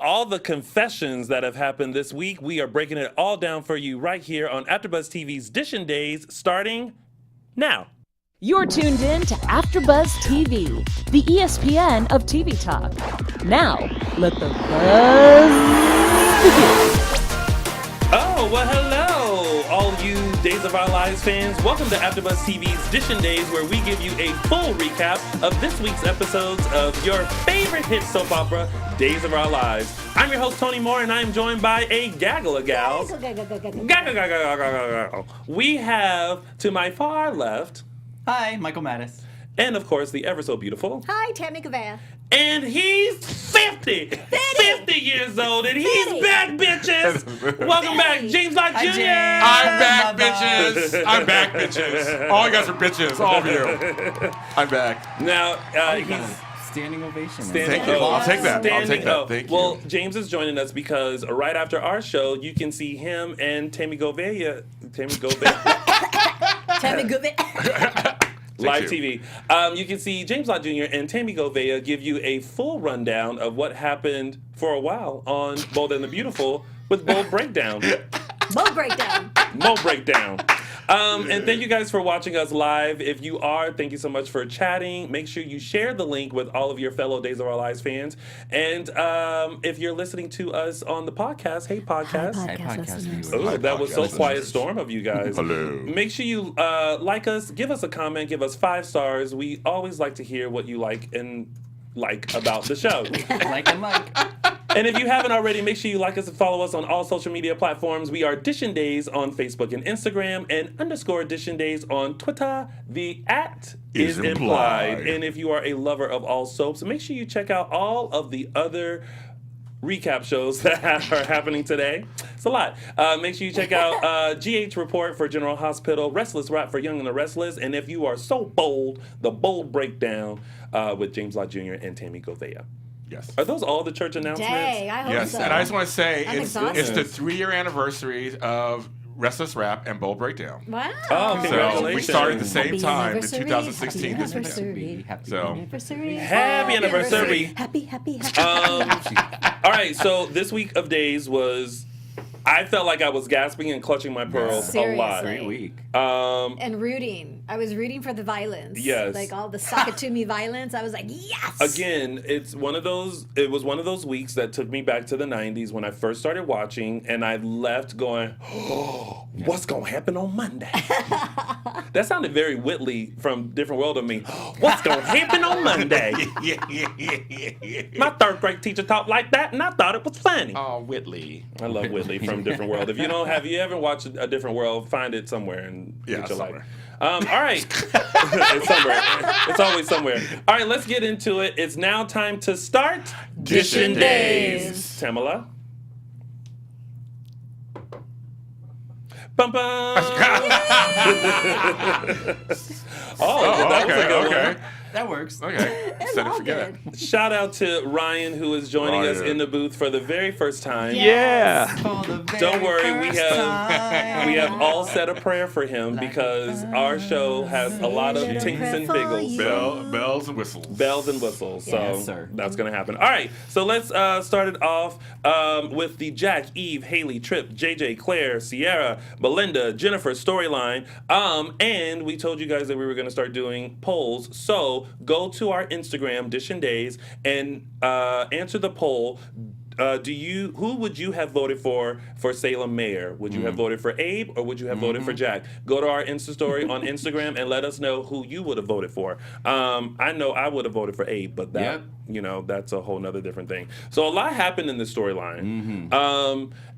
all the confessions that have happened this week. We are breaking it all down for you right here on AfterBuzz TV's Dishin Days, starting now. You're tuned in to AfterBuzz TV, the ESPN of TV talk. Now, let the buzz begin. Oh, well, hello, all you Days of Our Lives fans. Welcome to AfterBuzz TV's Dishin Days, where we give you a full recap of this week's episodes of your favorite hit soap opera, Days of Our Lives. I'm your host, Tony Moore, and I am joined by a gaggle of gals. We have, to my far left... Hi, Michael Mattis. And, of course, the ever so beautiful... Hi, Tami, Goveia. And he's 50 years old, and he's back, bitches. Welcome back, James Lott Jr. I'm back, bitches. I'm back, bitches. All you guys are bitches, all of you. I'm back. Now, He's standing ovation. Thank you. I'll take that. I'll take that. Thank you. Well, James is joining us because right after our show, you can see him and Tami Goveia. Live TV. You can see James Lott Jr. and Tami Goveia give you a full rundown of what happened for a while on Bold and the Beautiful with Bold Breakdown. Bold Breakdown. Bold Breakdown. And thank you guys for watching us live. If you are, thank you so much for chatting. Make sure you share the link with all of your fellow Days of Our Lives fans. And if you're listening to us on the podcast, hey podcast. Hi, podcast viewers. Oh, Hi, that was so podcast quiet listeners. storm of you guys. Hello. Make sure you like us, give us a comment, give us 5 stars. We always like to hear what you like about the show. Like and like. And if you haven't already, make sure you like us and follow us on all social media platforms. We are Dishin Days on Facebook and Instagram, and _Dishin Days on Twitter. The @ is implied. And if you are a lover of all soaps, make sure you check out all of the other recap shows that are happening today. It's a lot. Make sure you check out GH Report for General Hospital, Restless Rap for Young and the Restless, and if you are so bold, the Bold Breakdown with James Lott Jr. and Tami Goveia. Yes. Are those all the church announcements? Dang, I hope Yes, so. and I just want to say I'm it's exhausted. the 3-year anniversary of Restless Rap and Bold Breakdown. Wow. Oh, So congratulations. we started at the same Happy time in anniversary, 2016 happy this weekend. anniversary. Happy So- anniversary. Happy anniversary. Happy. All right, so this week of days was, I felt like I was gasping and clutching my pearls a lot. Seriously. Great week. And rooting. I was rooting for the violence. Yes. Like all the suck it to me violence. I was like, yes. Again, it was one of those weeks that took me back to the 90s when I first started watching, and I left going, oh, what's going to happen on Monday? That sounded very Whitley from Different World of me. What's going to happen on Monday? My 3rd grade teacher talked like that, and I thought it was funny. Oh, Whitley. I love Whitley from Different World. If you ever watched A Different World, find it somewhere and Yeah, get your life. somewhere. All right. It's somewhere. It's always somewhere. All right, let's get into it. It's now time to start Dishin Days. Tamala. Bum bum. Oh, that was a good one. That works. Okay. Set it, forget it. Shout out to Ryan, who is joining us in the booth for the very first time. Don't worry, we have all said a prayer for him because our show has a lot of tinks and biggles. Bells and whistles. Bells and whistles. So Yes, sir. that's going to happen. All right. So let's start it off with the Jack, Eve, Haley, Trip, JJ, Claire, Sierra, Belinda, Jennifer storyline. And we told you guys that we were going to start doing polls. So go to our Instagram, Dishin Days, and answer the poll. Who would you have voted for Salem mayor? Would you have voted for Abe or would you have voted for Jack? Go to our Insta story on Instagram and let us know who you would have voted for. I know I would have voted for Abe, but that's a whole nother different thing. So a lot happened in this storyline.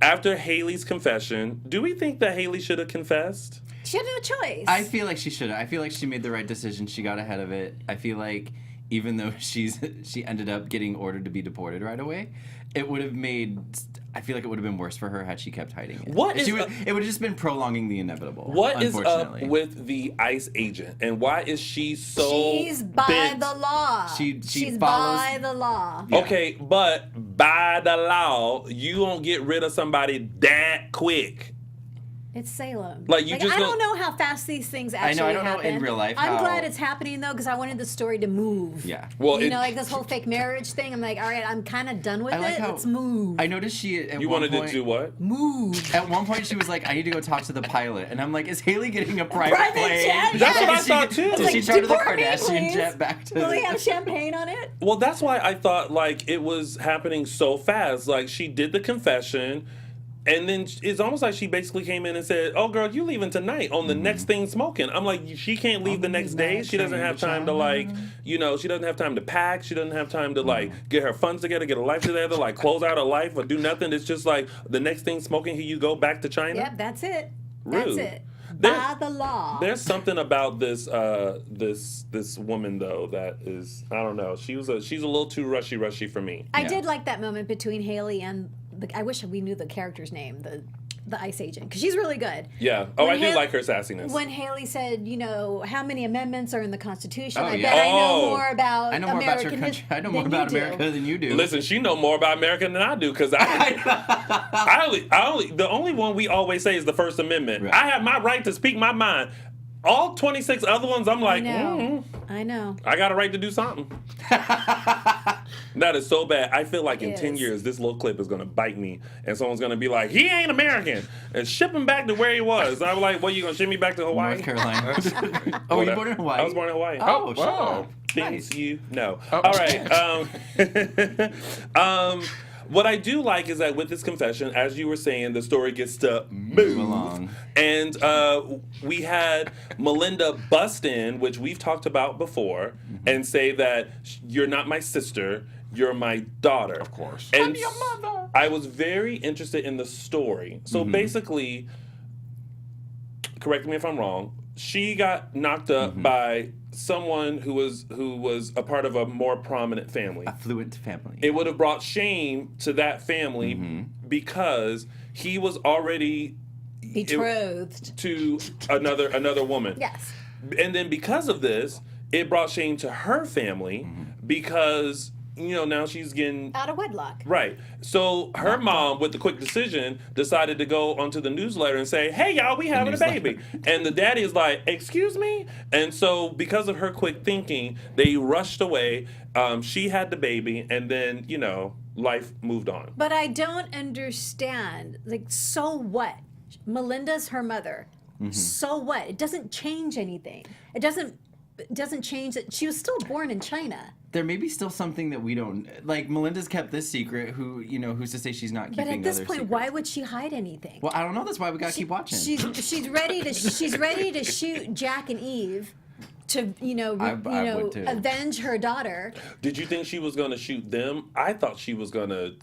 After Haley's confession, do we think that Haley should have confessed? She had no choice. I feel like she should have. I feel like she made the right decision. She got ahead of it. I feel like even though she ended up getting ordered to be deported right away, it would have made. I feel like it would have been worse for her had she kept hiding it. It would have just been prolonging the inevitable. What is up unfortunately. with the ICE agent, and why is she so She's by bent? the law. She's by the law. Yeah. Okay, but by the law, you don't get rid of somebody that quick. It's Salem. Like, you just I don't- don't know how fast these things actually I don't know happen. in real life I'm how- glad it's happening though, because I wanted the story to move. Yeah. Well, you know, like this whole fake marriage thing. I'm like, all right, I'm kind of done with I like it. how Let's move. I noticed she at You one wanted point, to do what? Move. At one point, she was like, "I need to go talk to the pilot," and I'm like, "Is Haley getting a private plane?" jet? That's what I Did she- thought, too. Did Like, she charter the deport me, Kardashian please. jet back to? Will they have champagne on it? Well, that's why I thought like it was happening so fast. Like she did the confession, and then it's almost like she basically came in and said, "Oh, girl, you leaving tonight on the next thing smoking." I'm like, she can't leave the next day. She doesn't have time to like, she doesn't have time to pack. She doesn't have time to like get her funds together, get her life together, like close out her life or do nothing. It's just like the next thing smoking. Here you go back to China. Yep, that's it. Rude. That's it. There's- By the law. There's something about this this woman though that is, I don't know. She's a little too rushy for me. I Yeah. did like that moment between Haley and I wish we knew the character's name, the ICE agent, because she's really good. Yeah. Oh, When I do Hal- like her sassiness. When Haley said, how many amendments are in the Constitution, Oh, I yeah. bet I know Oh. more about I know more American about your country. I know than more you about do. America than you do. Listen, she know more about America than I do because the only one we always say is the First Amendment. Right. I have my right to speak my mind. All 26 other ones, I'm like, I know. I got a right to do something. That is so bad. I feel like in It 10 is. years, this little clip is going to bite me, and someone's going to be like, he ain't American, and ship him back to where he was. I'm like, what, you going to ship me back to Hawaii? North Carolina. Oh, were you born in Hawaii? I was born in Hawaii. Oh, shut wow. up. Things Nice. you know. Oh. All right. What I do like is that with this confession, as you were saying, the story gets to move along. And we had Melinda bust in, which we've talked about before, and say that you're not my sister, you're my daughter. Of course. And I'm your mother. I was very interested in the story. So basically, correct me if I'm wrong, she got knocked up by someone who was a part of a more prominent family. Affluent family. It would have brought shame to that family because he was already Betrothed. to another woman. Yes. And then because of this, it brought shame to her family because now she's getting Out of wedlock. right. So her mom, with the quick decision, decided to go onto the newsletter and say, "Hey, y'all, we having a baby." And the daddy is like, "Excuse me?" And so because of her quick thinking, they rushed away. She had the baby, and then, life moved on. But I don't understand. Like, so what? Melinda's her mother. So what? It doesn't change anything. It doesn't change that she was still born in China. There may be still something that we don't like. Melinda's kept this secret. Who's to say she's not keeping But at this other point, secrets? why would she hide anything? Well, I don't know. That's why we gotta keep watching. She's ready to shoot Jack and Eve to I would too. avenge her daughter. Did you think she was going to shoot them? I thought she was going to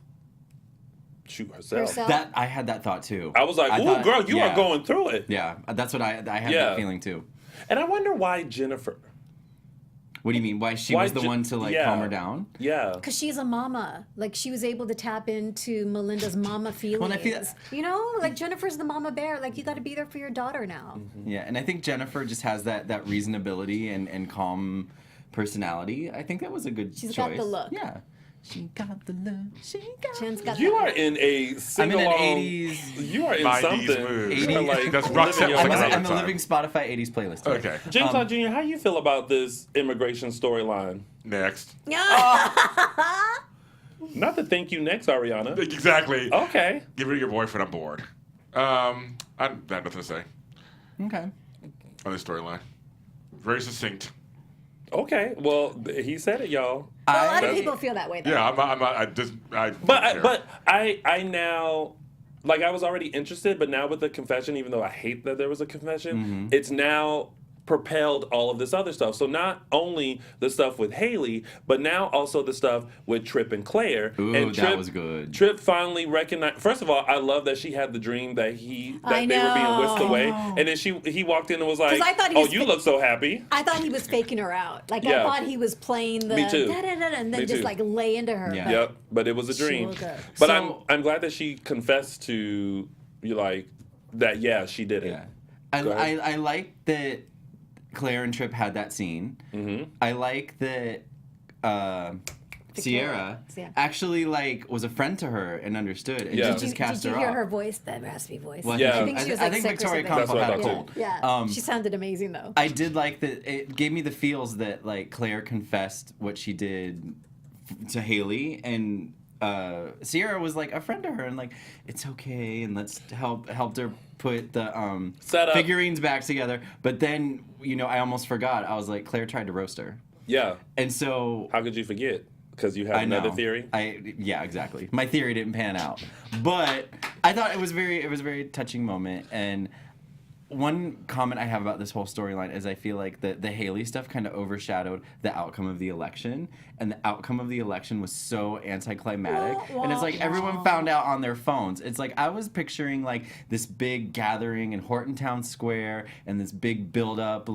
shoot herself. That I had that thought too. I was like, I "Ooh, thought- girl, you yeah. are going through it." Yeah, that's what I had Yeah. that feeling too. And I wonder why Jennifer. What do you mean? Why she Why was the Je- one to yeah. calm her down? Yeah. Because she's a mama. Like, she was able to tap into Melinda's mama feelings. Well, and I feel- like Jennifer's the mama bear. Like, you got to be there for your daughter now. Yeah, and I think Jennifer just has that reasonability and calm personality. I think that was a good choice. She's got the look. Yeah. She got the look. She got Jen's got You that are look. in a I'm in single an 80s. You are in 90s something. mood. You are like That's living Roxette your was I'm, like life. that. I'm a living Spotify 80s playlist. here. Okay. James Todd Jr., how you feel about this immigration storyline? Next. Not the thank you next, Ariana. Exactly. Okay. Give it to your boyfriend. I'm bored. I have nothing to say Okay. on this storyline. Very succinct. Okay. Well, he said it, y'all. A lot of That's- people feel that way, though. Yeah, I But I now, like, I was already interested, but now with the confession, even though I hate that there was a confession, it's now propelled all of this other stuff. So not only the stuff with Haley, but now also the stuff with Trip and Claire. Ooh, and that Trip, was good. Trip finally recognized. First of all, I love that she had the dream that they were being whisked know. away, and then he walked in and was like, I thought he "Oh, was you fa- look so happy." I thought he was faking her out. Like, Yeah. I thought he was playing the Me too. da-da-da-da, and then Me just too. like lay into her. Yeah. But Yep, but it was a She dream. will go. But So- I'm glad that she confessed to you, like that. Yeah, she did it. Yeah. Go ahead. I like that Claire and Trip had that scene. Mm-hmm. I like that Sierra Yeah. actually like was a friend to her and understood and Yeah. just cast Did you her hear off. her voice? That raspy voice. Well, Yeah. I think she was I like think sick or Victoria something. That's what I Comfort thought had too. it. Yeah, she sounded amazing though. I did like that. It gave me the feels that like Claire confessed what she did to Haley, and Sierra was like a friend to her, and like it's okay, and let's helped her put the Set up. figurines back together. But then I almost forgot. I was like, Claire tried to roast her, Yeah. and so How could you forget? Because you have I another know. theory. Yeah, exactly. My theory didn't pan out, but I thought it was a very touching moment. And one comment I have about this whole storyline is I feel like the Haley stuff kind of overshadowed the outcome of the election, and the outcome of the election was so anticlimactic. And it's like everyone found out on their phones. It's like I was picturing like this big gathering in Horton Town Square and this big build up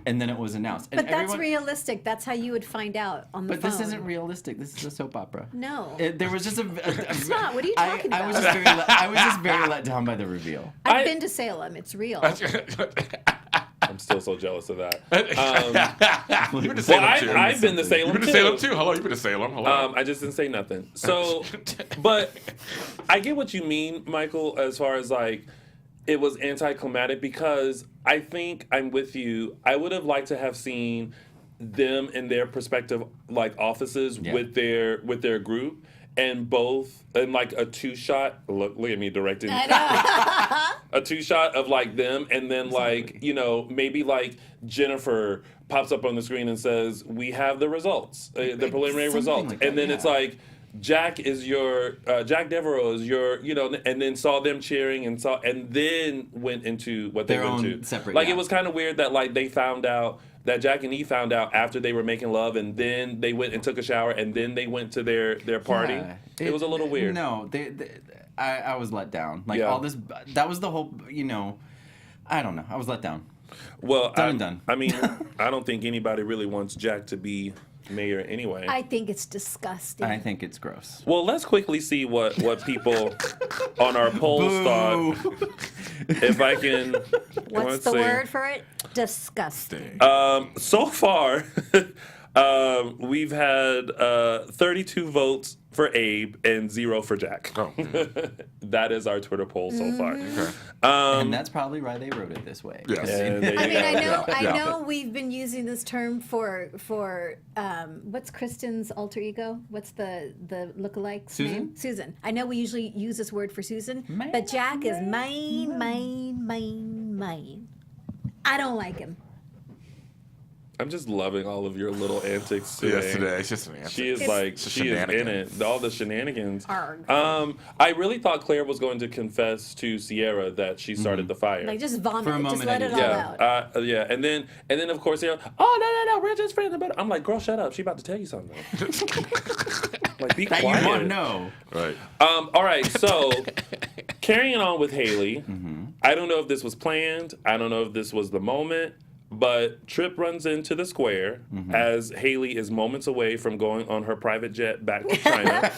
and then it was announced. And But that's everyone, realistic. That's how you would find out on the But phone. this isn't realistic. This is a soap opera. No. There was just It's not. What are you talking I was about? just very let down by the reveal. I've been to Salem. It's real. I'm still so jealous of that. You've been to Salem Well, too. I've been to Salem You've been to too. Salem too. Hello, you've been to Salem. Hello. I just didn't say nothing. So, but I get what you mean, Michael, as far as like it was anticlimactic because I think I'm with you. I would have liked to have seen them in their prospective like offices with their group and both in like a two-shot. Look at me directing. A two-shot of like them, and then like maybe like Jennifer pops up on the screen and says, "We have the results, the preliminary Something results," like that, and then it's like Jack Devereaux is your, and then saw them cheering and then went into what they Their went own to. separate, Like yeah. it was kind of weird that like they found out that Jack and Eve found out after they were making love, and then they went and took a shower, and then they went to their party. Yeah. It was a little weird. No, I was let down. Like Yeah. all this, that was the whole. I don't know. I was let down. Well, Done and done. I mean, I don't think anybody really wants Jack to be mayor anyway. I think it's disgusting. I think it's gross. Well, let's quickly see what people on our polls thought. If I can. What's the word for it? Disgusting. So far, we've had 32 votes for Abe and 0 for Jack. Oh. That is our Twitter poll so far. Okay. And that's probably why they wrote it this way. Yes. And there you I mean, go. I Yeah. know we've been using this term for what's Kristen's alter ego? What's the lookalike's Susan? name? Susan. I know we usually use this word for Susan, Mine, but Jack is mine. I don't like him. I'm just loving all of your little antics today. Yes, today. It's just an answer. She is It's- like, It's a she is in shenanigans. it. All the shenanigans. Arg. I really thought Claire was going to confess to Sierra that she started the fire. Like just vomit For a it, just moment, let I it did. all Yeah, out. yeah, and then of course Sierra, oh no, we're just friends. I'm like, girl, shut up. She about to tell you something. Like, be That quiet. you want to know. Right. All right, so carrying on with Haley, I don't know if this was planned. I don't know if this was the moment, but Tripp runs into the square as Haley is moments away from going on her private jet back to China.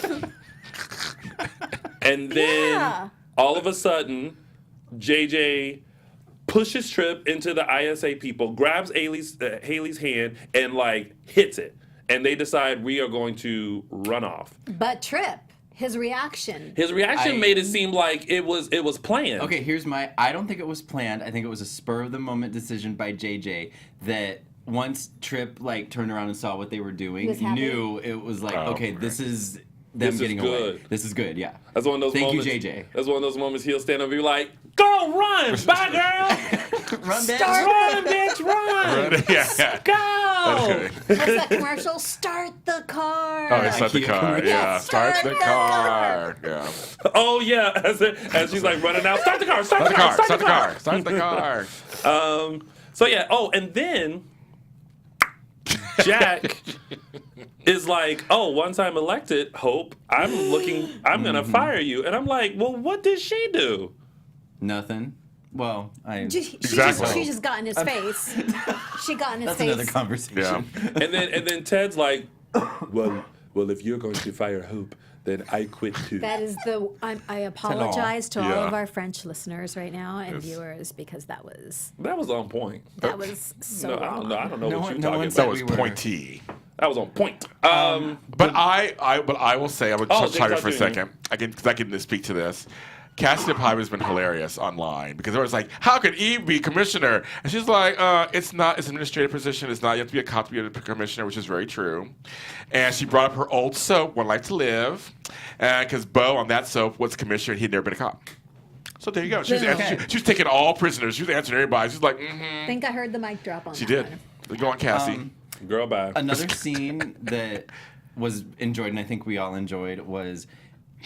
And then Yeah. all of a sudden, JJ pushes Tripp into the ISA people, grabs Haley's hand, and like hits it. And they decide we are going to run off. But Tripp, his reaction. His reaction made it seem like it was planned. Okay, I don't think it was planned. I think it was a spur of the moment decision by JJ that once Tripp like turned around and saw what they were doing, Was happy? knew it was like, Oh, okay, right. this is them This is getting good. away. This is good, yeah. That's one of those Thank moments. you, JJ. That's one of those moments he'll stand up and be like, "Girl, run! Bye, girl! Run, Run, bitch, run! Yeah. Go!" Okay. What's that commercial? Start the car. Oh, start the Ikea car. commercial. Yeah. Start the car. Yeah. Oh yeah, as she's like running out, start the car, Start the car. Start the car. Start the car. So yeah. Oh, and then Jack is like, "Oh, once I'm elected, Hope, I'm gonna fire you." And I'm like, "Well, what did she do?" Nothing. Well, Exactly. She just got in his face. She got in his that's face. another conversation. Yeah. And then Ted's like, "Well, if you're going to fire Hope, then I quit too." That is I apologize to all Yeah. of our French listeners right now and viewers because that was That was on point. so No, I wrong. don't know. I don't know No what one- you're no talking one about. said That was we were- pointy. That was on point. But I will say, I'm going to touch James, on it for a I'll do second. I can speak to this. Cassie DePive has been hilarious online because it was like, how could Eve be commissioner? And she's like, it's not. It's an administrative position. It's not. You have to be a cop to be a commissioner, which is very true. And she brought up her old soap, One Life to Live, because Bo on that soap was commissioner and he'd never been a cop. So there you go. She was taking all prisoners. She was answering everybody. She's like, I think I heard the mic drop on She that did. one. Go on, Cassie. Girl, bye. Another scene that was enjoyed, and I think we all enjoyed, was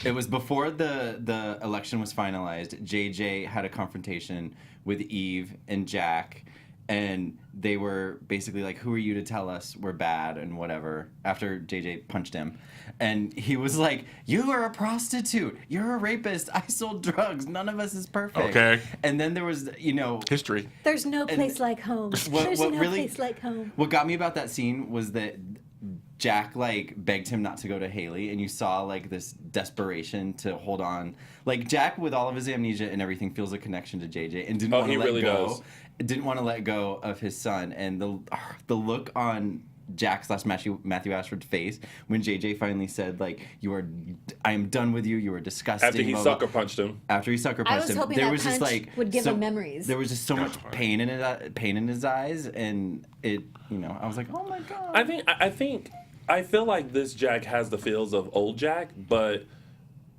it was before the election was finalized. JJ had a confrontation with Eve and Jack, and they were basically like, who are you to tell us we're bad and whatever, after JJ punched him. And he was like, you are a prostitute. You're a rapist. I sold drugs. None of us is perfect. Okay. And then there was, History. There's no place like home. There's no place like home. What got me about that scene was that Jack begged him not to go to Haley, and you saw this desperation to hold on. Jack, with all of his amnesia and everything, feels a connection to JJ and didn't want to let go. Does. Didn't want to let go of his son, and the look on Jack's Matthew Ashford's face when JJ finally said, I am done with you. You are disgusting. After he sucker punched him. After he sucker punched him, hoping there that was just punch would give him memories. There was just so much pain in his eyes, and it, I was like, oh my god. I feel like this Jack has the feels of old Jack, but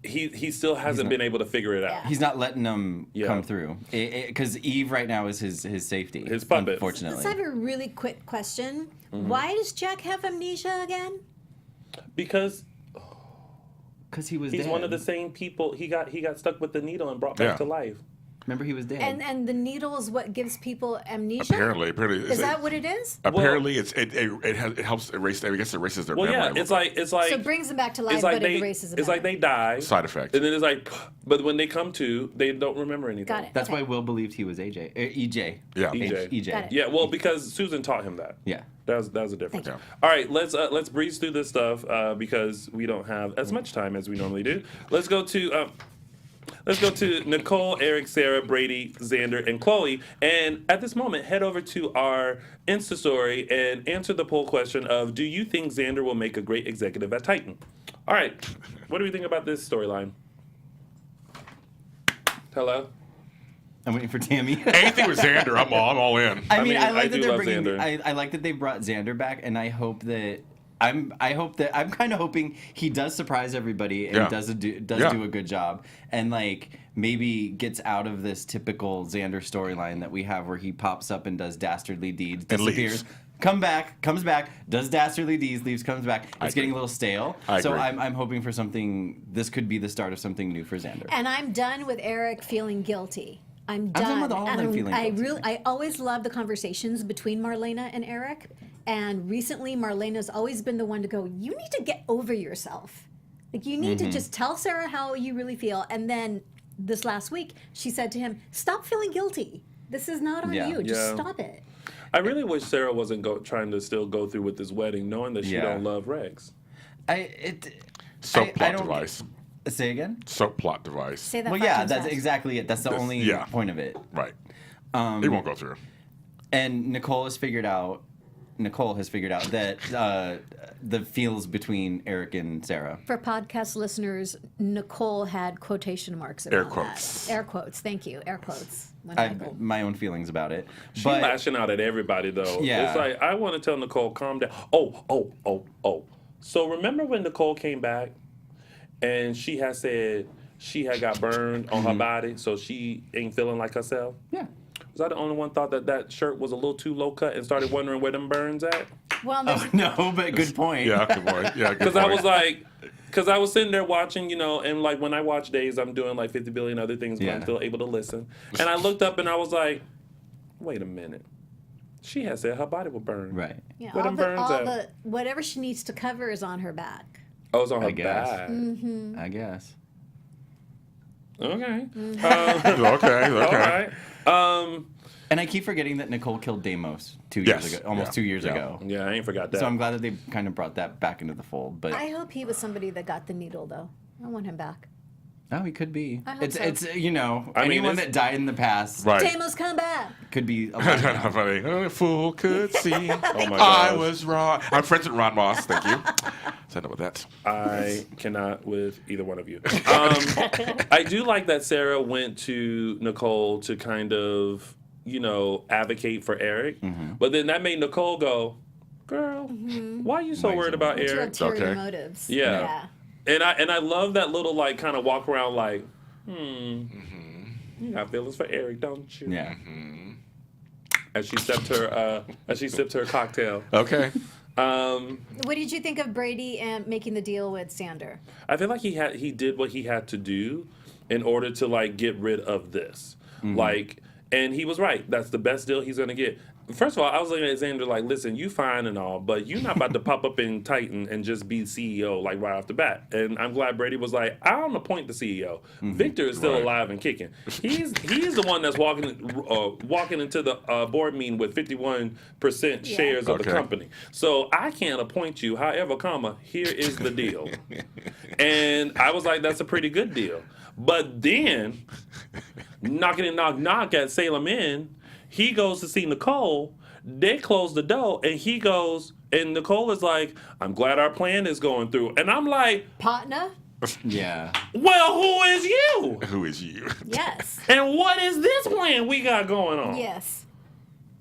he still hasn't been able to figure it out. He's not letting them come through because Eve right now is his safety. His puppet. Unfortunately. Let's have a really quick question. Why does Jack have amnesia again? Because he was he's dead. one of the same people. He got stuck with the needle and brought back to life. Remember, he was dead. And the needle is what gives people amnesia? Apparently. Is that what it is? Apparently, it helps erase. I guess it erases their memory. Well, yeah, it's like So it brings them back to life, like but it erases them. it's like they die. Side effect. And then it's like, but when they come to, they don't remember anything. Got it. That's Okay. why Will believed he was EJ. Yeah. EJ. Got it. Yeah, well, because Susan taught him that. Yeah. That was a difference. Thank you. All right, let's breeze through this stuff because we don't have as much time as we normally do. Let's go to Nicole, Eric, Sarah, Brady, Xander, and Chloe. And at this moment, head over to our Insta story and answer the poll question of, do you think Xander will make a great executive at Titan? All right, what do we think about this storyline? Hello? I'm waiting for Tami. Anything with Xander, I'm all in. I mean, I like I that do they're love bringing. Xander. I like that they brought Xander back, and I hope that. I'm kind of hoping he does surprise everybody and does do a good job, and maybe gets out of this typical Xander storyline that we have where he pops up and does dastardly deeds, disappears, comes back, does dastardly deeds, leaves, comes back. It's getting a little stale. So I'm hoping for something. This could be the start of something new for Xander. And I'm done with Eric feeling guilty. I'm done. done with all of them feeling guilty. I always love the conversations between Marlena and Eric. And recently, Marlena's always been the one to go, you need to get over yourself. You need to just tell Sarah how you really feel. And then this last week, she said to him, stop feeling guilty. This is not on you. Just stop it. I really wish Sarah wasn't trying to still go through with this wedding, knowing that she don't love Rex. Plot device. Say again? Soap plot device. Say that Well, 5 yeah, times that's fast. exactly it. That's the only point of it. Right. It won't go through. And Nicole has figured out that the feels between Eric and Sarah. For podcast listeners, Nicole had quotation marks around Air quotes. that. Air quotes. Thank you. Air quotes. I have my own feelings about it. She's But lashing out at everybody, though. Yeah. It's like, I want to tell Nicole, calm down. Oh. So remember when Nicole came back and she had said she had got burned on her body, so she ain't feeling like herself? yeah. Was I the only one thought that shirt was a little too low cut and started wondering where them burns at? Well, there's, No, but good point. Yeah, good point. Yeah, good Because point. I was like, because I was sitting there watching, and when I watch Days, I'm doing 50 billion other things, but I'm Yeah. still able to listen. And I looked up and I was like, wait a minute. She had said her body would burn. Right. yeah, Where them burns at? whatever she needs to cover is on her back. Oh, it's on her I guess. back. I guess. Okay. okay. All right. And I keep forgetting that Nicole killed Deimos 2 years ago, almost 2 years ago. Yeah, I ain't forgot that. So I'm glad that they kind of brought that back into the fold. But I hope he was somebody that got the needle, though. I want him back. Oh, he could be. I hope It's so. it's I mean, anyone it's- that died in the past Right. Damo's come back. could be alive now. Funny. Only a fool could see. Oh my I gosh. was wrong. I'm friends with Ron Moss. Thank you. So I know with that. I cannot with either one of you. I do like that Sarah went to Nicole to kind of, advocate for Eric. But then that made Nicole go, girl, why are you so Why worried so about But you have Eric? ulterior Okay. motives. Yeah. And I love that little kind of walk around like, you got feelings for Eric, don't you? Yeah. As she sipped her cocktail. Okay. What did you think of Brady and making the deal with Xander? I feel like he did what he had to do in order to get rid of this. And he was right. That's the best deal he's gonna get. First of all, I was looking at Xander like, listen, you fine and all, but you're not about to pop up in Titan and just be CEO right off the bat. And I'm glad Brady was like, I don't appoint the CEO. Victor is still Right. alive and kicking. He's the one that's walking into the board meeting with 51% shares of the Okay. company. So I can't appoint you. However, here is the deal. And I was like, that's a pretty good deal. But then, knock at Salem Inn, he goes to see Nicole. They close the door, and he goes, and Nicole is like, I'm glad our plan is going through. And I'm like, Partner? Yeah. well, who is you? Who is you? Yes. And what is this plan we got going on? Yes.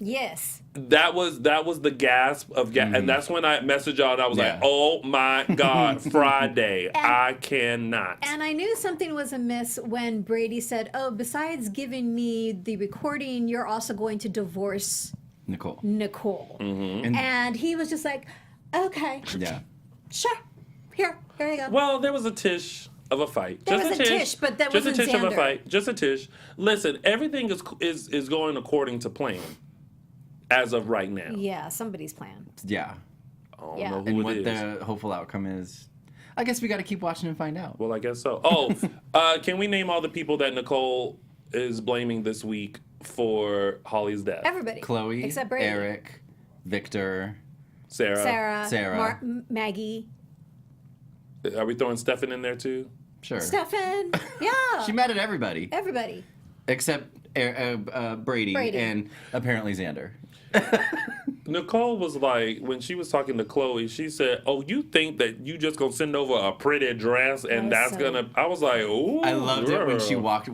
Yes. That was the gasp of and that's when I messaged y'all and I was like, Yeah. oh my God, Friday, I cannot. And I knew something was amiss when Brady said, oh, besides giving me the recording, you're also going to divorce Nicole. Nicole. And And he was just like, okay, yeah. sure. Here you go. Well, there was a tish of a fight. There Just was a tish, but that just a wasn't tish of a Xander. fight. Just a tish. Listen, everything is going according to plan as of right now. Yeah, somebody's plan. Yeah. I don't Yeah. know who And it what is. the hopeful outcome is, I guess we got to keep watching and find out. Well, I guess so. Oh, can we name all the people that Nicole is blaming this week for Holly's death? Everybody. Chloe, Except Brady. Eric, Victor. Sarah. Sarah. Maggie. Are we throwing Stefan in there too? Sure. Stefan. Yeah. She mad at everybody Everybody. except Brady and apparently Xander. Nicole was like, when she was talking to Chloe, she said, oh, you think that you just gonna send over a pretty dress and That was that's so- gonna, I was like, ooh. I loved it girl.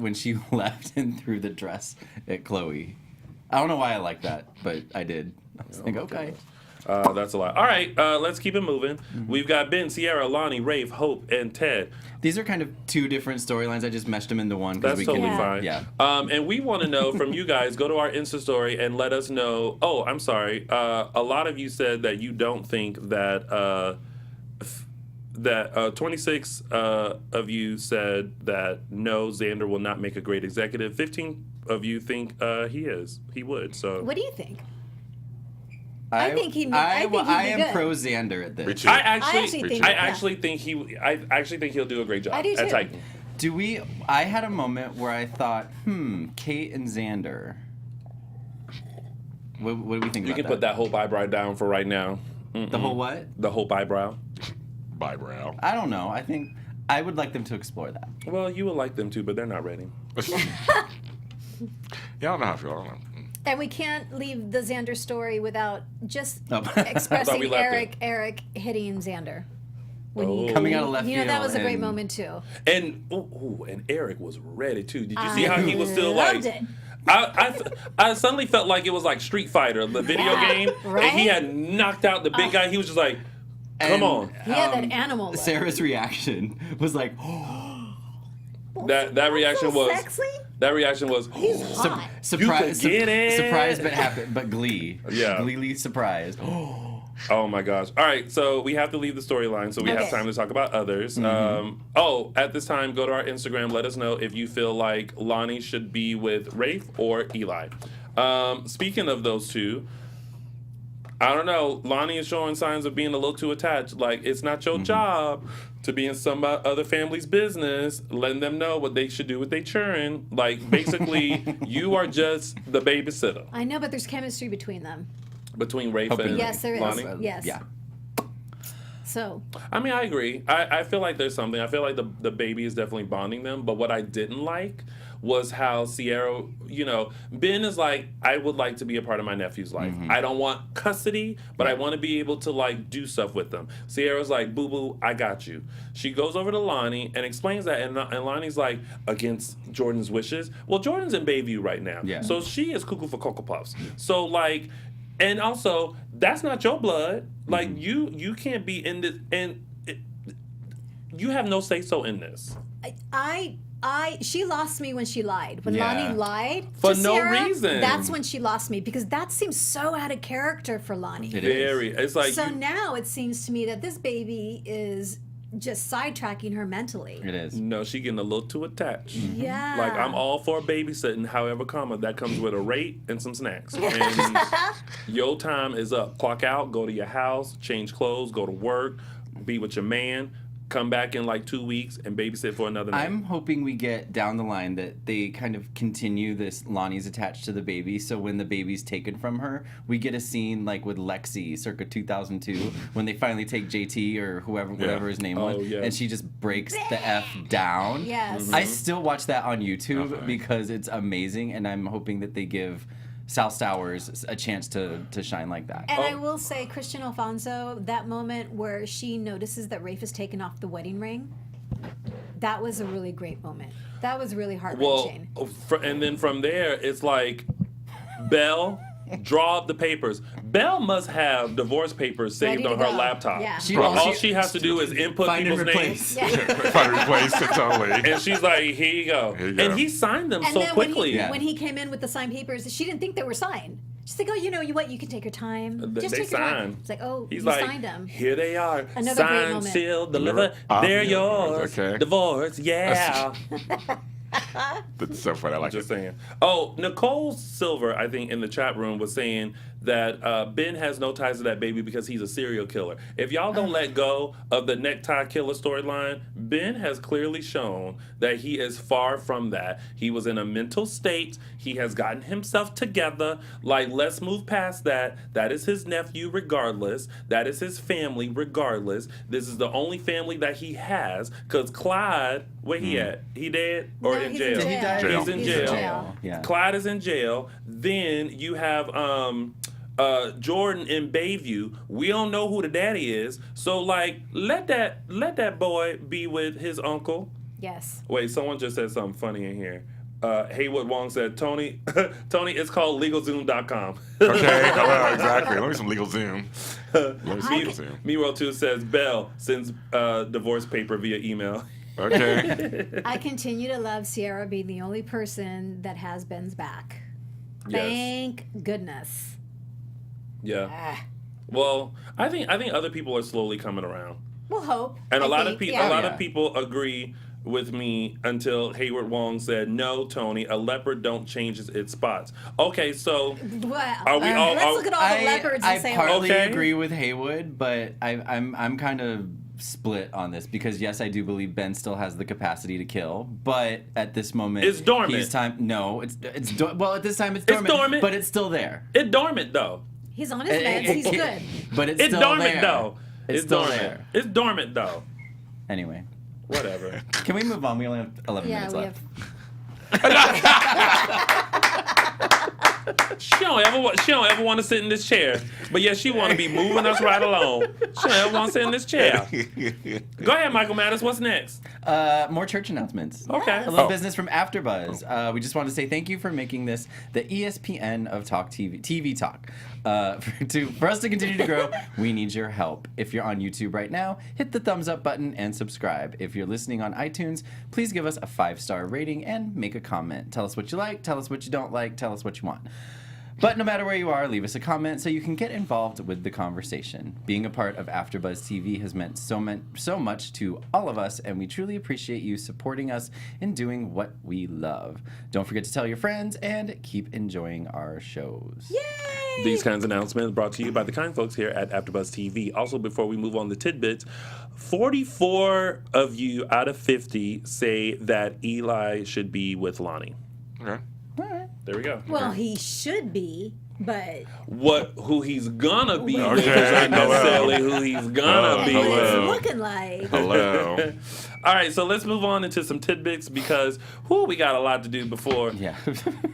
when she left and threw the dress at Chloe. I don't know why I like that, but I did. I was like, okay. That's a lot. All right, let's keep it moving. Mm-hmm. We've got Ben, Sierra, Lonnie, Rafe, Hope, and Ted. These are kind of two different storylines. I just meshed them into one. 'cause That's we totally can, fine. Yeah. And we want to know from you guys. Go to our Insta story and let us know. Oh, I'm sorry. A lot of you said that you don't think that 26 of you said that no, Xander will not make a great executive. 15 of you think he is. He would. So What do you think? I think he'd be I am good. pro Xander at Me this. too. I actually think- actually think he'll do a great job I do at too. Titan. I had a moment where I thought, Kate and Xander. What do we think You about can put that Hope eyebrow down for right now. The whole what? The Hope eyebrow. Bye, Brown. I don't know. I think I would like them to explore that. Well, you would like them to, but they're not ready. Yeah, I don't know how I feel. I don't know. And we can't leave the Xander story without just Oh. I thought we expressing left Eric hitting Xander. When Oh. Coming out of left you know, that field was a great and- moment too. And and Eric was ready too. Did you see how he was still loved like? it. I suddenly felt like it was like Street Fighter, the video Yeah, game, right? and he had knocked out the big guy. He was just like, "Come And, on!" He had that animal look. Sarah's reaction was like, That reaction so was sexy. that reason was. He's hot. surprise, You could get it. surprised but happy, but glee. Yeah. Gleefully surprised. Oh my gosh! All right, so we have to leave the storyline, so we have Okay. time to talk about others. At this time, go to our Instagram. Let us know if you feel like Lonnie should be with Rafe or Eli. Speaking of those two, I don't know. Lonnie is showing signs of being a little too attached. Like, it's not your job to be in some other family's business, letting them know what they should do with their children. Like, basically, you are just the babysitter I know, but there's chemistry between them. between Rafe Hoping- and Yes, there is. Lonnie. Yes. Yeah. So I mean, I agree. I feel like there's something. I feel like the baby is definitely bonding them. But what I didn't like was how Sierra, Ben is like, I would like to be a part of my nephew's life. I don't want custody, but I want to be able to like do stuff with them. Sierra's like, boo boo, I got you. She goes over to Lonnie and explains that, and Lonnie's like, against Jordan's wishes. Well, Jordan's in Bayview right now, so she is cuckoo for Cocoa Puffs. So like. And also, that's not your blood. Like you can't be in this, and you have no say so in this. She lost me when she lied. When Yeah. Lonnie lied For to no Sierra, reason. that's when she lost me because that seems so out of character for Lonnie. It is. Very. It's like So now it seems to me that this baby is just sidetracking her mentally. It is. no, she getting a little too attached. Yeah. Like I'm all for babysitting, however, that comes with a rate and some snacks. And your time is up. Clock out, go to your house, change clothes, go to work, be with your man. Come back in like 2 weeks and babysit for another night. I'm hoping we get down the line that they kind of continue this Lonnie's attached to the baby, so when the baby's taken from her, we get a scene like with Lexi circa 2002 when they finally take JT or whatever his name was, yes. and she just breaks the F down. Yes. I still watch that on YouTube because it's amazing, and I'm hoping that they give Sal Stowers a chance to shine like that. And I will say, Christian Alfonso, that moment where she notices that Rafe has taken off the wedding ring, that was a really great moment. That was really heart-wrenching. And then from there, it's like, Belle, draw up the papers. Belle must have divorce papers saved Ready on to her go. laptop. Yeah. All she has to do is input Find and people's names. replace. If I replace it totally. And she's like, here you go. Here you go. And he signed them And so then quickly. when he came in with the signed papers, she didn't think they were signed. She's like, oh, you know what? You can take your time. Just They take your time. signed. It's like, oh, He's you like, signed them. here they are. Another great Signed, moment. sealed, delivered. Delivered. They're yours. Okay. Divorce, yeah. That's so funny. I like Just it. saying. Oh, Nicole Silver, I think, in the chat room was saying that Ben has no ties to that baby because he's a serial killer. If y'all don't let go of the necktie killer storyline, Ben has clearly shown that he is far from that. He was in a mental state. He has gotten himself together. Like, let's move past that. That is his nephew, regardless. That is his family, regardless. This is the only family that he has. Because Clyde, where he at? He dead or No, in he's jail? in jail. Did he die? Jail. He's in He's jail. in jail. Yeah. Clyde is in jail. Then you have Jordan in Bayview. We don't know who the daddy is. So like let that boy be with his uncle. Yes. Wait, someone just said something funny in here. Haywood Wong said, Tony, it's called LegalZoom.com. Okay, well, exactly. Let me some legal Zoom. Let me some legal Zoom. Miro 2 says, Belle sends divorce paper via email. Okay. I continue to love Sierra being the only person that has Ben's back. Yes. Thank goodness. Yeah. Ah. Well, I think other people are slowly coming around. We'll hope. And a I lot think, of people, yeah. a lot yeah. of people agree with me until Hayward Wong said, "No, Tony, a leopard don't change its spots." Okay, so Well, Are we all- let's look at all the leopards I and say, partly Okay. agree with Haywood, but I'm kind of split on this because yes, I do believe Ben still has the capacity to kill, but at this moment It's dormant. He's time. No, well at this time it's It's dormant, dormant. but it's still there. it's dormant though. he's on his meds, he's good. But it's It's still dormant there. though. It's It's still dormant. there. It's dormant though. Anyway, Whatever. can we move on? We only have 11 Yeah, minutes we left. She don't ever want to sit in this chair, but yeah, she want to be moving us right along. She don't ever want to sit in this chair. Go ahead, Michael Mattis. What's next? More church announcements. Okay. A little business from AfterBuzz. We just want to say thank you for making this the ESPN of Talk TV Talk. For us to continue to grow, we need your help. If you're on YouTube right now, hit the thumbs up button and subscribe. If you're listening on iTunes, please give us a 5-star rating and make a comment. Tell us what you like, tell us what you don't like, tell us what you want. But no matter where you are, leave us a comment so you can get involved with the conversation. Being a part of AfterBuzz TV has meant so much to all of us, and we truly appreciate you supporting us in doing what we love. Don't forget to tell your friends and keep enjoying our shows. Yay! These kinds of announcements brought to you by the kind folks here at AfterBuzz TV. Also, before we move on to tidbits, 44 of you out of 50 say that Eli should be with Lonnie. Okay. All right. There we go. Well, he should be. but Who he's gonna be Okay, is not hello. necessarily who he's gonna Oh, be. what it's hello. looking like. Hello. All right, so let's move on into some tidbits because we got a lot to do before. Yeah.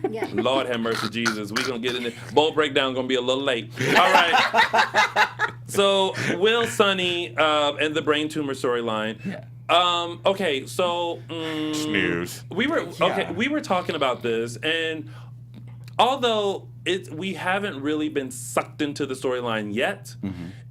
Yeah. Lord have mercy, Jesus. We're going to get in it. Bowl breakdown going to be a little late. All right. So, Will, Sonny, and the brain tumor storyline. Yeah. Okay, so Snooze. we were talking about this, and although we haven't really been sucked into the storyline yet,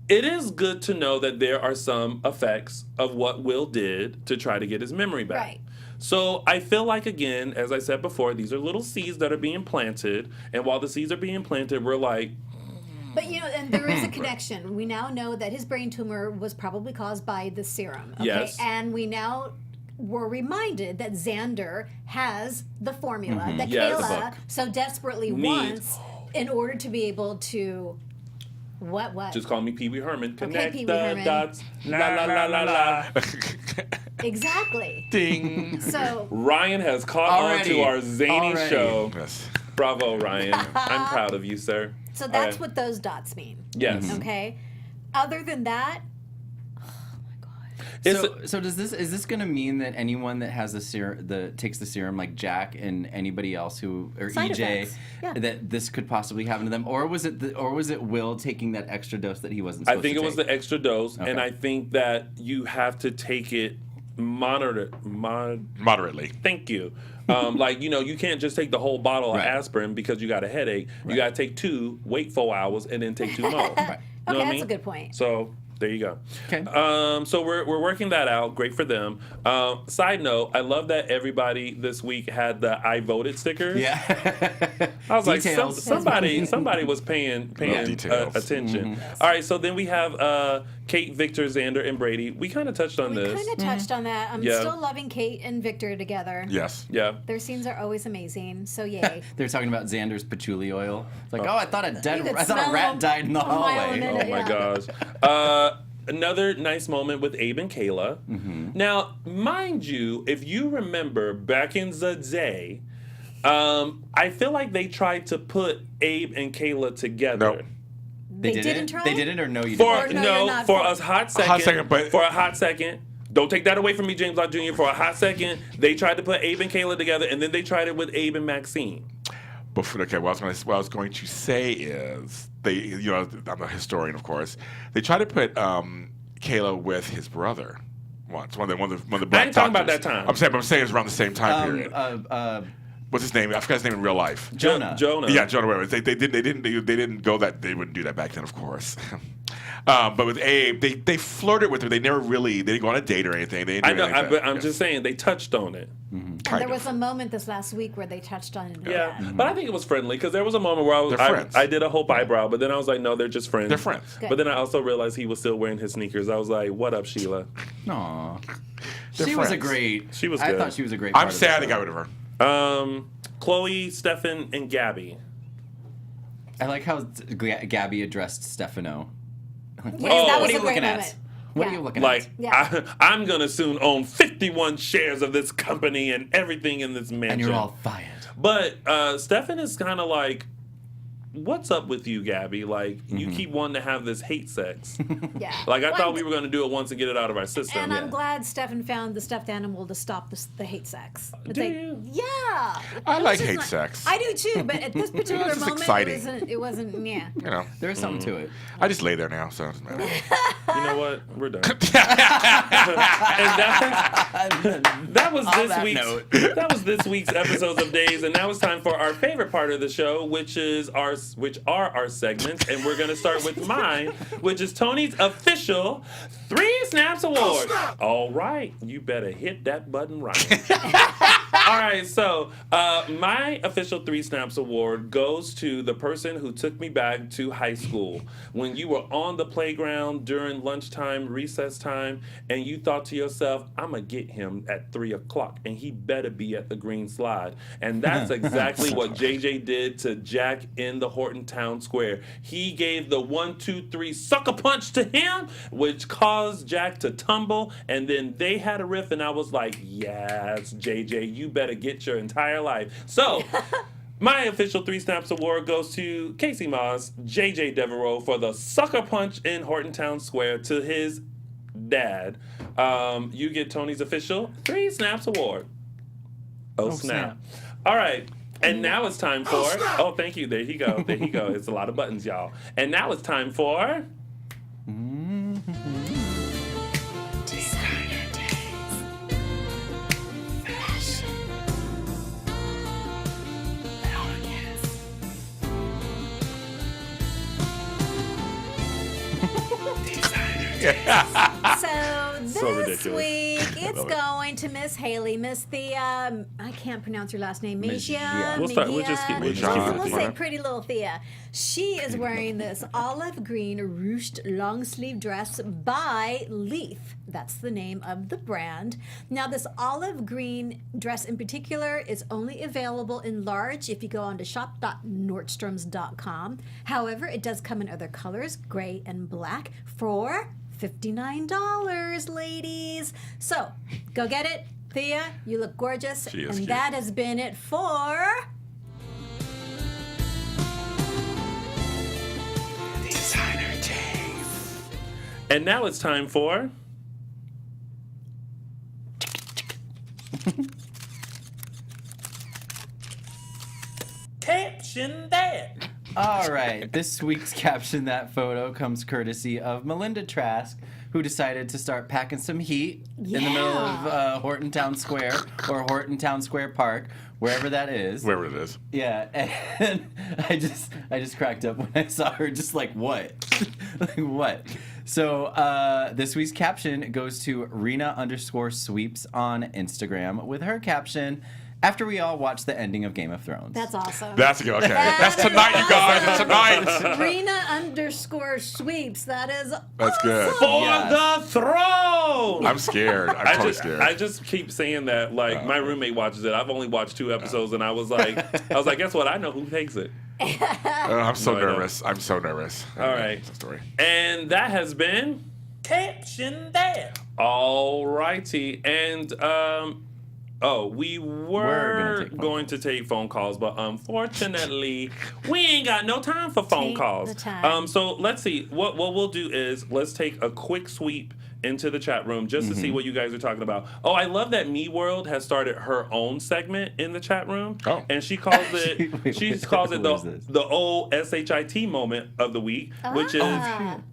it is good to know that there are some effects of what Will did to try to get his memory back. Right. So I feel like, again, as I said before, these are little seeds that are being planted, and while the seeds are being planted, we're like, But and there is a connection. We now know that his brain tumor was probably caused by the serum. Okay? Yes. And we now were reminded that Xander has the formula that Yes. Kayla so desperately wants in order to be able to what? just call me Pee Wee Herman. Connect Pee Wee the Herman. dots. La la la la la. Exactly. Ding. So Ryan has caught on Already. to our zany Already. show. Yes. Bravo, Ryan. I'm proud of you, sir. so All that's right. what those dots mean. Yes. Okay. Other than that, It's So is this going to mean that anyone that has takes the serum, like Jack and anybody else who or Side EJ, effects. Yeah. that this could possibly happen to them, or was it Will taking that extra dose that he wasn't I supposed think to it was take? the extra dose, Okay. and I think that you have to take it Moderately. Thank you. Like, you can't just take the whole bottle of Right. aspirin because you got a headache. You got to take 2, wait 4 hours, and then take 2 more. You know okay, what that's I mean? a good point. So there you go. Okay. So we're working that out. Great for them. Side note, I love that everybody this week had the I voted stickers. Yeah. I was like, Details. somebody was paying details. attention. All right, so then we have Kate, Victor, Xander, and Brady. We kind of touched on We this. kind of touched on that. I'm Yeah. still loving Kate and Victor together. Yes. Yeah. Their scenes are always amazing. So yay. They're talking about Xander's patchouli oil. It's like, I thought You could I thought a smell rat them died in the a mile a hallway. minute. Oh my Yeah. gosh. Another nice moment with Abe and Kayla. Now, mind you, if you remember back in the day, I feel like they tried to put Abe and Kayla together. Nope. They didn't try? They didn't, or no, you For didn't. Or no, you're no, not for for- a hot second. For a hot second. Don't take that away from me, James Lott Jr. For a hot second, they tried to put Abe and Kayla together, and then they tried it with Abe and Maxine. Okay, what I was going to say is I'm a historian, of course. They tried to put Kayla with his brother once. One of the black I ain't talking about doctors. that time. I'm saying it's around the same time period. What's his name? I forgot his name in real life. Jonah. Jonah. Yeah, Jonah. Whatever. They didn't go that. They wouldn't do that back then, of course. But with Abe, they flirted with her. They didn't go on a date or anything. They didn't I do know, anything. but I'm Yeah. just saying they touched on it. And Kind there of. was a moment this last week where they touched on Yeah, that. but I think it was friendly because there was a moment where They're friends. I did a hope eyebrow, but then I was like, no, they're just friends. They're friends. Good. But then I also realized he was still wearing his sneakers. I was like, what up, Sheila? Aw. They're She was a friends. great. She was I good. thought she was a great. Part I'm of the sad they show. got rid of her. Chloe, Stefan, and Gabby. I like how Gabby addressed Stefano. Yes, Oh, that what was are you a great looking at? moment. What Yeah. are you looking Like, at? Yeah. I'm going to soon own 51 shares of this company and everything in this mansion. And you're all fired. But Stefan is kind of like, what's up with you, Gabby? Like, you keep wanting to have this hate sex. Yeah. Like, I Well, thought we were going to do it once and get it out of our system. And I'm glad Stefan found the stuffed animal to stop the hate sex. It's Do like, you? yeah. I It was like just hate sex. I do too, but at this particular It's moment, exciting. it wasn't, yeah. You know, There is something to it. I just lay there now, so it doesn't matter. You know what? We're done. And that was On this that week's note. that was this week's episodes of Days, and now it's time for our favorite part of the show, which are our segments, and we're gonna start with mine, which is Tony's official 3 Snaps Award. All right, you better hit that button right. All right, so my official 3 Snaps Award goes to the person who took me back to high school when you were on the playground during lunchtime, recess time, and you thought to yourself, I'm going to get him at 3 o'clock, and he better be at the green slide. And that's exactly what JJ did to Jack in the Horton Town Square. He gave the 1, 2, 3 sucker punch to him, which caused Jack to tumble, and then they had a riff, and I was like, yes, JJ, you better get your entire life. So, My official 3 Snaps Award goes to Casey Moss, JJ Devereaux for the sucker punch in Hortontown Square to his dad. You get Tony's official 3 Snaps Award. Oh, snap. All right. And now it's time for... Oh, thank you. There you go. There you go. It's a lot of buttons, y'all. And now it's time for... Designer Days. Fashion. Elegance. So this ridiculous. week it's love it. going to Miss Haley, Miss Thea. I can't pronounce your last name. Mejia. We'll start- we'll just keep- we'll just keep it We'll at say Thea. pretty little Thea. She is wearing this olive green ruched long sleeve dress by Leaf. That's the name of the brand. Now, this olive green dress in particular is only available in large if you go on to shop.nordstroms.com. However, it does come in other colors, gray and black, for $59, ladies. So, go get it. Thea, you look gorgeous. She is and cute. that has been it for... Designer Days. And now it's time for... Caption that. All right, this week's Caption That Photo comes courtesy of Melinda Trask, who decided to start packing some heat in the middle of Hortontown Square or Hortontown Square Park, wherever that is. Wherever it is. Yeah, and I just cracked up when I saw her. Just like what, like what? So this week's caption goes to Rena_sweeps on Instagram with her caption: "After we all watch the ending of Game of Thrones." That's awesome. That's good. Okay. That's tonight, you guys. That's tonight. Rena_sweeps. That is That's good. For Yes. the throne. I'm scared. I'm totally scared. I just keep saying that. Like my roommate watches it. I've only watched 2 episodes, and I was like, guess what? I know who takes it. I'm so No, I don't. nervous. I'm so nervous. All right. That's the story. And that has been Caption That. All righty. And we were gonna take phone going to take phone calls, but unfortunately, we ain't got no time for phone Take calls. the time. So let's see. What we'll do is let's take a quick sweep into the chat room just to see what you guys are talking about. Oh, I love that Me World has started her own segment in the chat room. Oh. And she calls it What is this? the old SHIT moment of the week, which is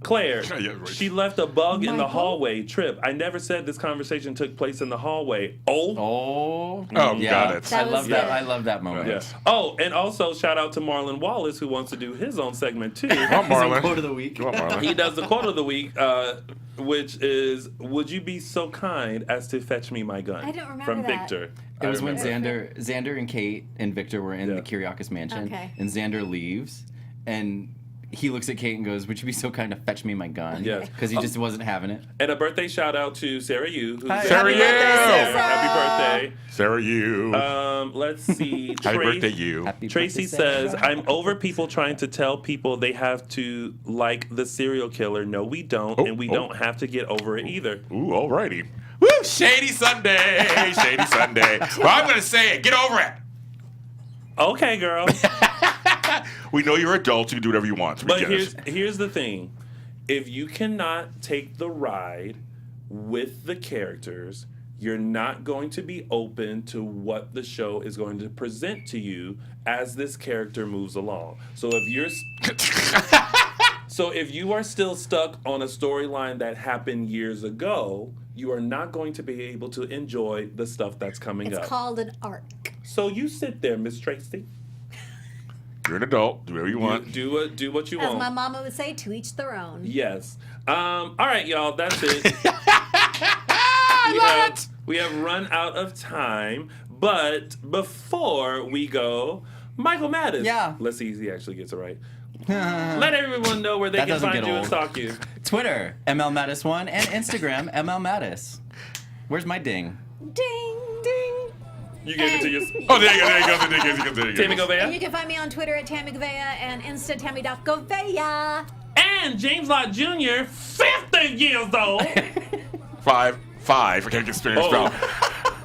Claire. Yeah, right. She left a bug in the Michael? hallway. Trip. I never said this conversation took place in the hallway. Oh, Oh, got it. That I was love that. good. I love that moment. Yeah. Oh, and also shout out to Marlon Wallace who wants to do his own segment too. Come on, Marlon. Quote of the week. Come on, Marlon. He does the quote of the week, which is, "Would you be so kind as to fetch me my gun?" I don't remember From that. Victor. It was when remember. Xander and Kate and Victor were in Yeah. the Kiriakis mansion, Okay. and Xander leaves, and he looks at Kate and goes, "Would you be so kind to fetch me my gun?" Yes. because he just wasn't having it. And a birthday shout out to Sarah Yu. Who's Hi. Sarah Yu! Happy birthday. Sarah, you. Let's see. Happy Trace- birthday, you. Happy Tracy birthday, says, Sarah. "I'm over people trying to tell people they have to like the serial killer. No, we don't, and we don't have to get over it either." Ooh, alrighty. Woo! Shady Sunday. Shady Sunday. Well, I'm going to say it. Get over it. Okay, girl. We know you're adults. You can do whatever you want. We But get it. here's the thing. If you cannot take the ride with the characters, you're not going to be open to what the show is going to present to you as this character moves along. So if you are still stuck on a storyline that happened years ago, you are not going to be able to enjoy the stuff that's coming It's up. called an arc. So you sit there, Miss Tracy. You're an adult. Do whatever you want. Do what you As want. my mama would say, to each their own. Yes. All right, y'all. That's it. We have run out of time. But before we go, Michael Mattis. Yeah. Let's see if he actually gets it right. Let everyone know where they That can doesn't find get you and old. stalk you. Twitter, MLMattis1, and Instagram, MLMattis. Where's my ding? Ding, ding. You gave it to your Oh, there you go. There you go. There you go. There you go. Tami And Goveia. you can find me on Twitter at Tami Goveia and Insta Tami.Goveia. And James Lott Jr., 50 years old. 5-5. I can't get Spanish Oh. spell.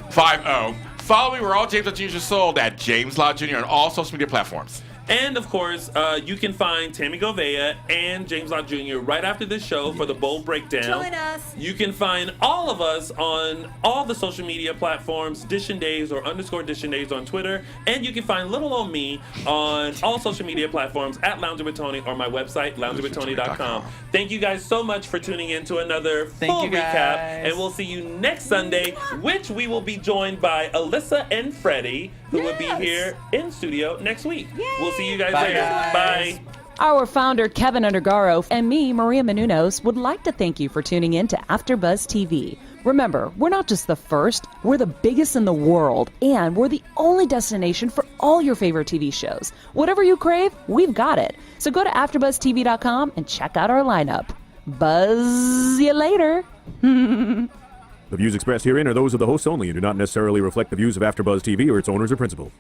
5-0. Follow me where all James Lott Jr. is sold at James Lott Jr. on all social media platforms. And of course, you can find Tami Goveia and James Lott Jr. right after this show for the Bold Breakdown. Join us. You can find all of us on all the social media platforms, Dishin Days or _Dishin Days on Twitter. And you can find little old me on all social media platforms at Lounger with Tony or my website, loungerwithtony.com. Thank you guys so much for tuning in to another full you, recap. guys. And we'll see you next Sunday, which we will be joined by Alyssa and Freddie, who will be here in studio next week. We'll see you guys Bye, later. guys. Bye. Our founder, Kevin Undergaro, and me, Maria Menounos, would like to thank you for tuning in to AfterBuzz TV. Remember, we're not just the first, we're the biggest in the world, and we're the only destination for all your favorite TV shows. Whatever you crave, we've got it. So go to AfterBuzzTV.com and check out our lineup. Buzz you later. The views expressed herein are those of the hosts only and do not necessarily reflect the views of AfterBuzz TV or its owners or principals.